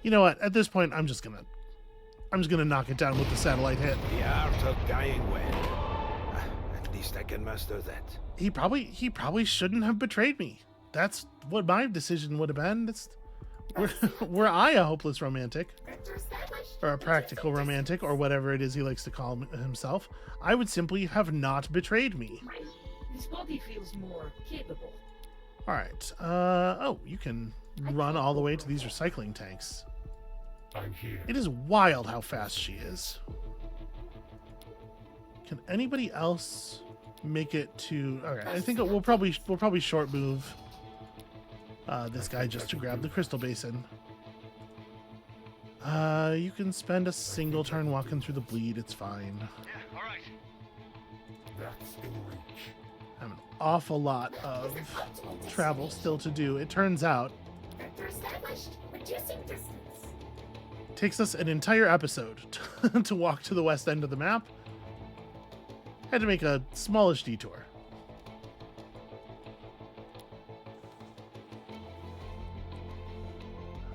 You know what? At this point, I'm just gonna knock it down with the satellite hit. The art of dying well. At least I can master that. He probably shouldn't have betrayed me. That's what my decision would have been. Were I a hopeless romantic, Vector established. or a practical romantic, or whatever it is he likes to call himself, I would simply have not betrayed me. This body feels more capable. All right. Oh, you can run all the way to these recycling tanks. I'm here. It is wild how fast she is. Can anybody else make it to? Okay, I think we'll probably short move this guy just to grab the crystal basin. You can spend a single turn walking through the bleed. It's fine. Yeah, alright. That's in reach. I have an awful lot of travel still to do. It turns out Vector established. Reducing distance. takes us an entire episode to walk to the west end of the map. Had to make a smallish detour.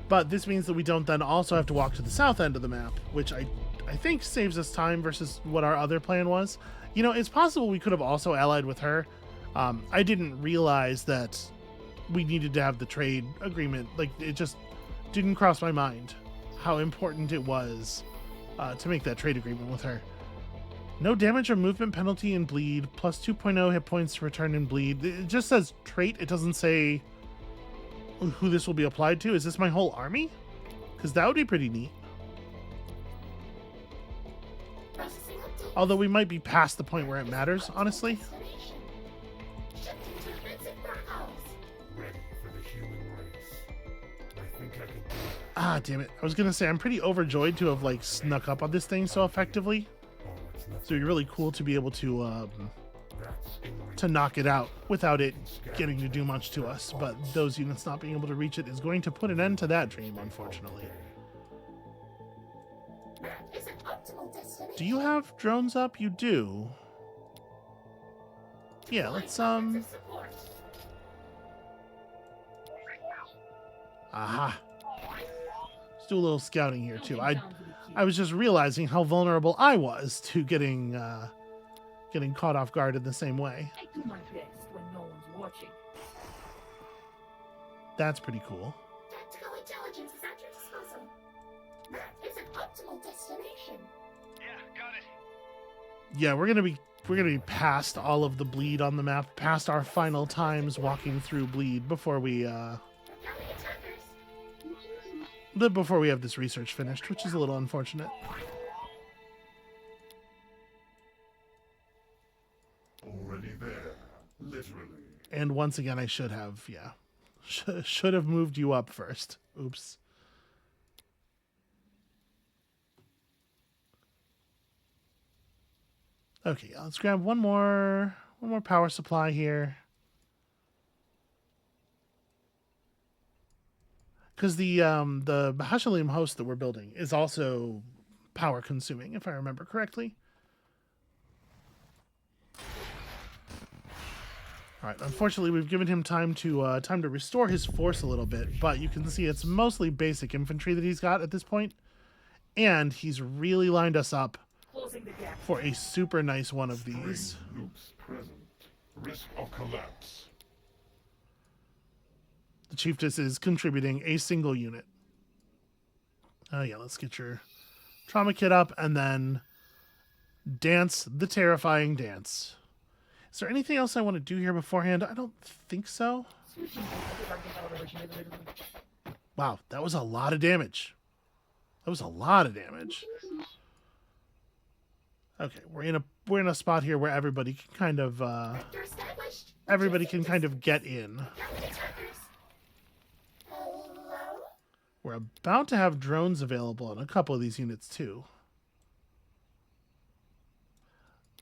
But this means that we don't then also have to walk to the south end of the map, which I think saves us time versus what our other plan was. You know, it's possible we could have also allied with her. I didn't realize that we needed to have the trade agreement. Like, it just didn't cross my mind how important it was to make that trade agreement with her. No damage or movement penalty in bleed, plus 2.0 hit points to return in bleed. It just says trait. It doesn't say who this will be applied to. Is this my whole army? Because that would be pretty neat. Processing updates. Although we might be past the point where it matters, honestly. Destination. Shifting to defensive protocols. Ready for the human race. I think I can do that. Ah, damn it. I was going to say, I'm pretty overjoyed to have, like, snuck up on this thing so effectively. Oh, it's nothing. So it'd be really cool to be able to That's in reach. to knock it out without it getting to do much to us. But those units not being able to reach it is going to put an end to that dream, unfortunately. That is an optimal destination. Do you have drones up? You do. Yeah, let's Offensive support. aha. Let's do a little scouting here too. Down to the queue. I was just realizing how vulnerable I was to getting caught off guard in the same way. I do my best when no one's watching. That's pretty cool. Tactical intelligence is at your disposal. That is an optimal destination. Yeah, got it. Yeah, we're gonna be past all of the bleed on the map, past our final times walking through bleed before we Repelling attackers. before we have this research finished, which is a little unfortunate. Already there. Literally. And once again, I should have, should have moved you up first. Oops. Okay, let's grab one more power supply here. Because the Bahashalim host that we're building is also power consuming, if I remember correctly. All right. Unfortunately, we've given him time to restore his force a little bit, but you can see it's mostly basic infantry that he's got at this point, and he's really lined us up Closing the gap. for a super nice one of these. Loops present. Risk of collapse. The chiefess is contributing a single unit. Oh yeah, let's get your trauma kit up and then dance the terrifying dance. Is there anything else I want to do here beforehand? I don't think so. Wow, that was a lot of damage. That was a lot of damage. Okay, we're in a we're in a spot here where everybody can kind of Vector established. everybody can kind of get in. Target attackers. Hello? We're about to have drones available on a couple of these units too.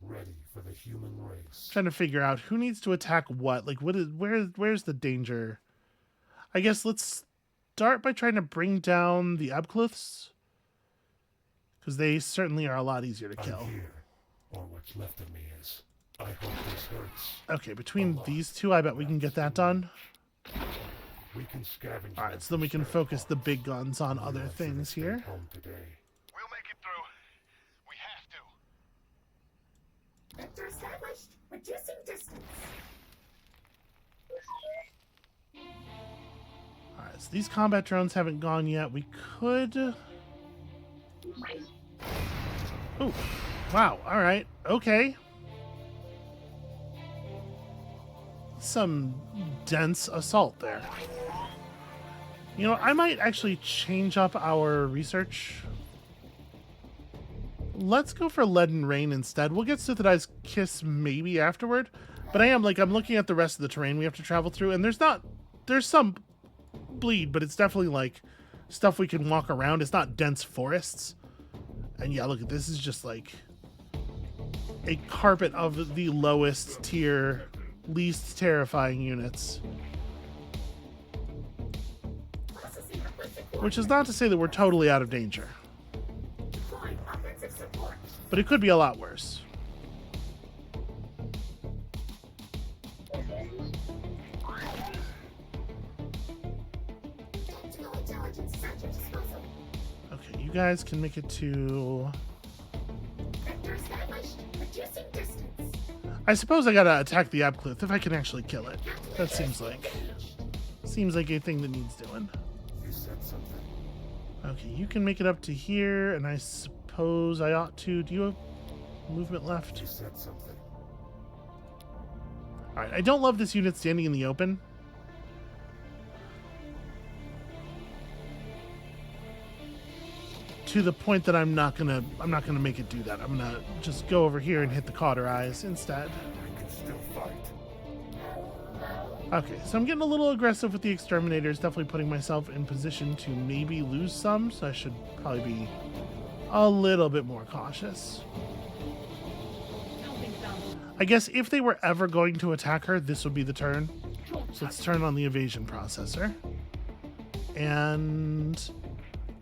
Ready for the human race. Trying to figure out who needs to attack what. Like, where's the danger? I guess let's start by trying to bring down the Abcluths, because they certainly are a lot easier to kill. I'm here, or what's left of me is. I hope this hurts. Okay, between these two, I bet we can get that done. We can scavenge. All right, so then we can focus the big guns on other things here. Home today. We'll make it through. We have to. Vector established. Reducing distance. All right, so these combat drones haven't gone yet. We could... Oh, wow. All right. Okay. Some dense assault there. You know, I might actually change up our research. Let's go for Lead and Rain instead. We'll get Sithadai's Kiss maybe afterward. But I'm looking at the rest of the terrain we have to travel through, and there's some bleed, but it's definitely like stuff we can walk around. It's not dense forests. And yeah, look at this. Is just like a carpet of the lowest tier, least terrifying units. Processing offensive Which is not to say that we're totally out of danger, deploying offensive support. but it could be a lot worse. Tactical intelligence is at your disposal. Okay, you guys can make it to... Vector established. Reducing distance. I suppose I gotta attack the Abcluth if I can actually kill it. That seems like a thing that needs doing. You said something. Okay, you can make it up to here, and I suppose I ought to. Do you have movement left? You said something. Alright, I don't love this unit standing in the open. To the point that I'm not gonna make it do that. I'm gonna just go over here and hit the cauterize instead. I can still fight. Okay, so I'm getting a little aggressive with the exterminators, definitely putting myself in position to maybe lose some, so I should probably be a little bit more cautious. I guess if they were ever going to attack her, this would be the turn. So let's turn on the evasion processor. And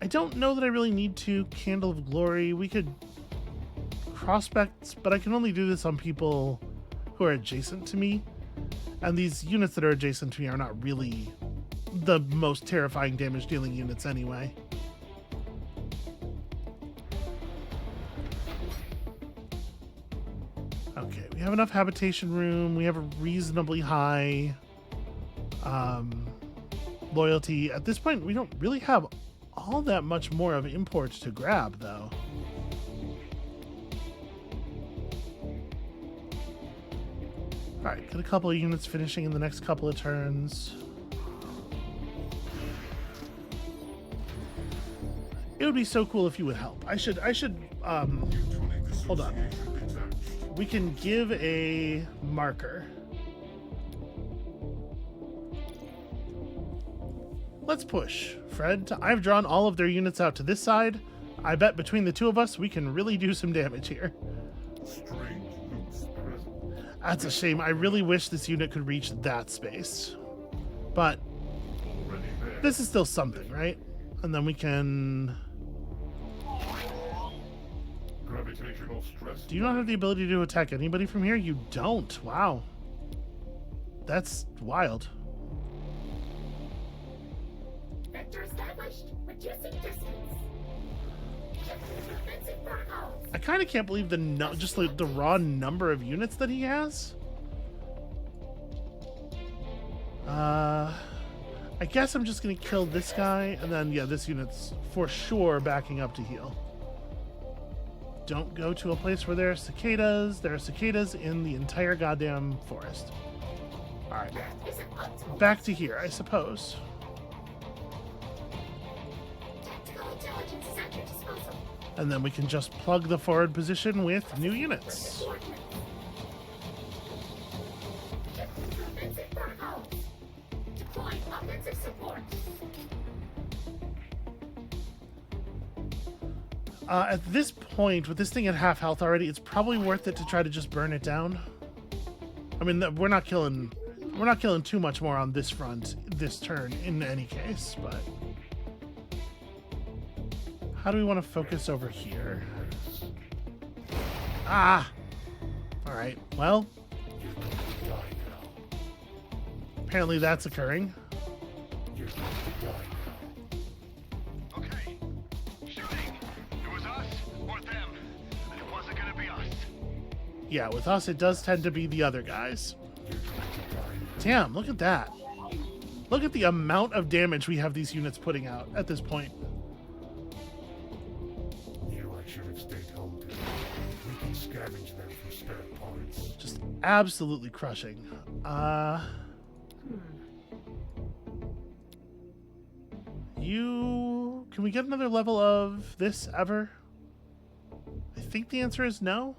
I don't know that I really need to Candle of Glory. We could prospect, but I can only do this on people who are adjacent to me. And these units that are adjacent to me are not really the most terrifying damage dealing units anyway. Okay, we have enough habitation room. We have a reasonably high loyalty. At this point, we don't really have all that much more of import to grab, though. Alright, get a couple of units finishing in the next couple of turns. It would be so cool if you would help. I should, hold on. We can give a marker. Let's push. Fred, I've drawn all of their units out to this side. I bet between the two of us, we can really do some damage here. That's a shame. I really wish this unit could reach that space. But this is still something, right? And then we can... Gravitational stress. Do you not have the ability to attack anybody from here? You don't. Wow. That's wild. Vector established. Reducing distance. Shifting defensive protocols. I kind of can't believe just like the raw number of units that he has. I guess I'm just gonna kill this guy, and then yeah, this unit's for sure backing up to heal. Don't go to a place where there are cicadas. There are cicadas in the entire goddamn forest. All right, Is an optimal back to here, I suppose. tactical intelligence is at your disposal. And then we can just plug the forward position with new units. Offensive protocols. Deploying offensive support. At this point, with this thing at half health already, it's probably worth it to try to just burn it down. I mean, we're not killing too much more on this front this turn in any case, but how do we want to focus over here? Ah! Alright, well, apparently that's occurring. Okay. Shooting. It was us or them. And it wasn't gonna be us. Yeah, with us, it does tend to be the other guys. Damn, look at that. Look at the amount of damage we have these units putting out at this point. Knew I should have stayed home today. We can scavenge them for spare parts. Just absolutely crushing. Can we get another level of this ever? I think the answer is no.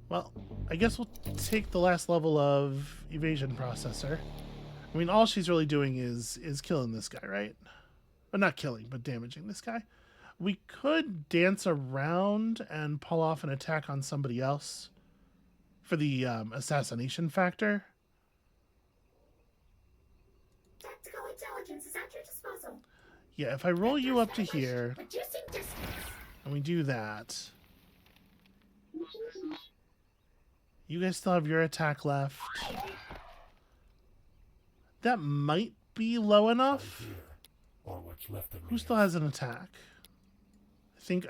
Well, I guess we'll take the last level of evasion processor. I mean, all she's really doing is killing this guy, right? Well, not killing, but damaging this guy. We could dance around and pull off an attack on somebody else for the assassination factor. Tactical intelligence is at your disposal. Yeah, if I roll you up to here Reducing distance. and we do that, you guys still have your attack left. That might be low enough. Or what's left of me. Who still has an attack?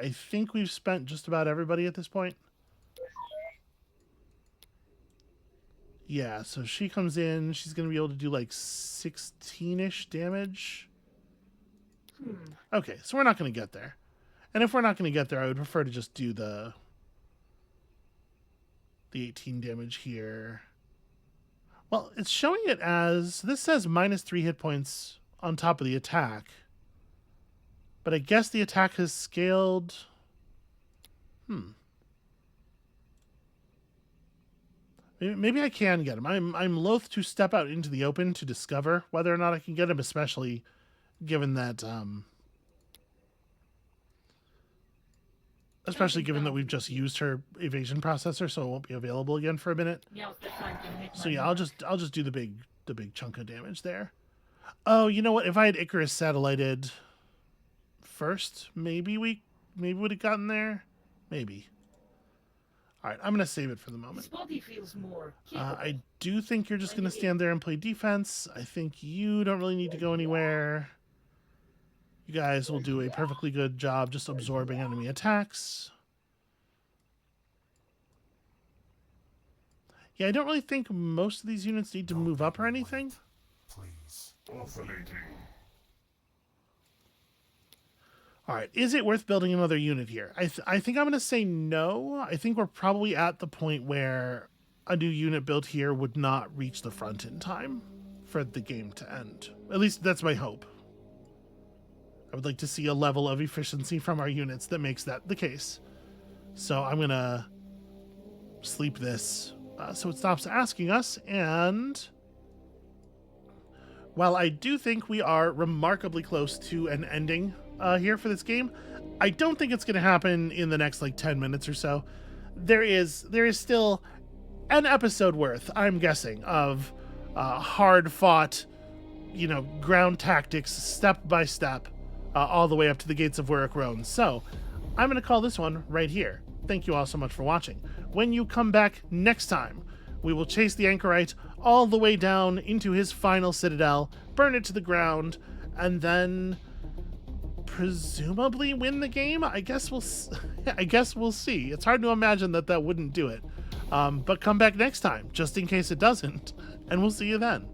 I think we've spent just about everybody at this point. Yeah, so she comes in. She's going to be able to do like 16-ish damage. Okay, so we're not going to get there. And if we're not going to get there, I would prefer to just do the 18 damage here. Well, it's showing it as... This says -3 hit points on top of the attack. But I guess the attack has scaled... Maybe I can get him. I'm loath to step out into the open to discover whether or not I can get him, especially given that given that we've just used her evasion processor, so it won't be available again for a minute. So yeah, I'll just do the big chunk of damage there. Oh, you know what? If I had Icarus satellited first, maybe we would have gotten there. Maybe. All right, I'm going to save it for the moment. His body feels more I do think you're just going to stand there and play defense. I think you don't really need to go anywhere. You guys will do a perfectly good job just absorbing enemy attacks. Yeah, I don't really think most of these units need to move up or anything. Please. Oscillating. All right, is it worth building another unit here? I think I'm going to say no. I think we're probably at the point where a new unit built here would not reach the front in time for the game to end. At least that's my hope. I would like to see a level of efficiency from our units that makes that the case. So I'm going to sleep this so it stops asking us. And while I do think we are remarkably close to an ending here for this game, I don't think it's going to happen in the next like 10 minutes or so. There is still an episode worth, I'm guessing, of hard-fought, ground tactics, step by step, all the way up to the gates of Warwick. So I'm going to call this one right here. Thank you all so much for watching. When you come back next time, we will chase the Anchorite all the way down into his final citadel, burn it to the ground, and then presumably win the game. I guess we'll see. It's hard to imagine that wouldn't do it. But come back next time, just in case it doesn't, and we'll see you then.